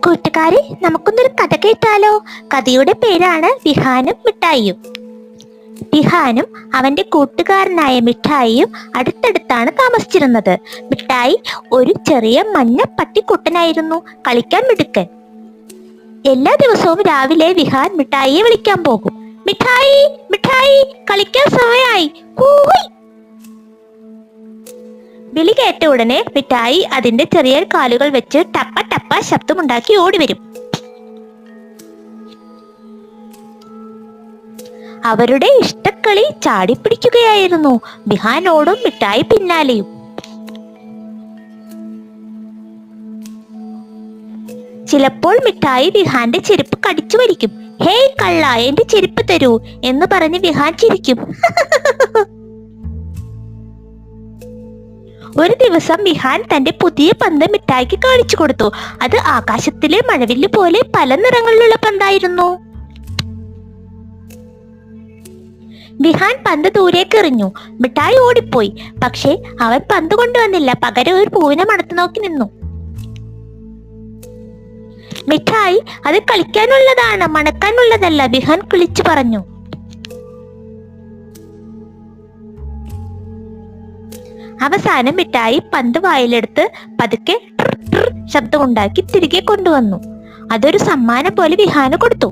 കൂട്ടുകാരെ, നമുക്കൊന്നൊരു കഥ കേട്ടാലോ? കഥയുടെ പേരാണ് വിഹാനും മിഠായിയും. വിഹാനും അവന്റെ കൂട്ടുകാരനായ മിഠായിയും അടുത്തടുത്താണ് താമസിച്ചിരുന്നത്. മിഠായി ഒരു ചെറിയ മഞ്ഞ പട്ടിക്കുട്ടനായിരുന്നു, കളിക്കാൻ മിടുക്കൻ. എല്ലാ ദിവസവും രാവിലെ വിഹാൻ മിഠായിയെ വിളിക്കാൻ പോകും. മിഠായി, മിഠായി, കളിക്കാൻ സമയമായി. വിളി കേട്ട ഉടനെ മിഠായി അതിന്റെ ചെറിയ കാലുകൾ വെച്ച് ടപ്പ ടപ്പ ശബ്ദമുണ്ടാക്കി ഓടിവരും. അവരുടെ ഇഷ്ടക്കളി ചാടിപ്പിടിക്കുകയായിരുന്നു. വിഹാനോടും മിഠായി പിന്നാലെയും. ചിലപ്പോൾ മിഠായി വിഹാന്റെ ചെരുപ്പ് കടിച്ചു വലിക്കും. ഹേയ് കള്ള, എന്റെ ചെരുപ്പ് തരൂ എന്ന് പറഞ്ഞ് വിഹാൻ ചിരിക്കും. ഒരു ദിവസം വിഹാൻ തന്റെ പുതിയ പന്ത് മിഠായിക്ക് കാണിച്ചു കൊടുത്തു. അത് ആകാശത്തിലെ മഴവില്ല് പോലെ പല നിറങ്ങളിലുള്ള പന്തായിരുന്നു. വിഹാൻ പന്ത് ദൂരേക്ക് എറിഞ്ഞു. മിഠായി ഓടിപ്പോയി. പക്ഷേ അവൻ പന്ത് കൊണ്ടുവന്നില്ല. പകരം ഒരു പൂവിനെ മണത്തു നോക്കി നിന്നു. മിഠായി, അത് കളിക്കാനുള്ളതാണ്, മണക്കാനുള്ളതല്ല, വിഹാൻ കിളിച്ചു പറഞ്ഞു. അവസാനം മിഠായി പന്ത് വായിലെടുത്ത് പതുക്കെ ശബ്ദമുണ്ടാക്കി തിരികെ കൊണ്ടുവന്നു. അതൊരു സമ്മാനം പോലെ വിഹാന് കൊടുത്തു.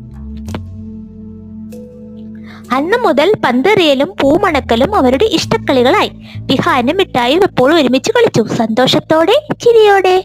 അന്ന് മുതൽ പന്തെറിയലും പൂമണക്കലും അവരുടെ ഇഷ്ടക്കളികളായി. വിഹാനും മിഠായിയും എപ്പോഴും ഒരുമിച്ച് കളിച്ചു, സന്തോഷത്തോടെ, ചിരിയോടെ.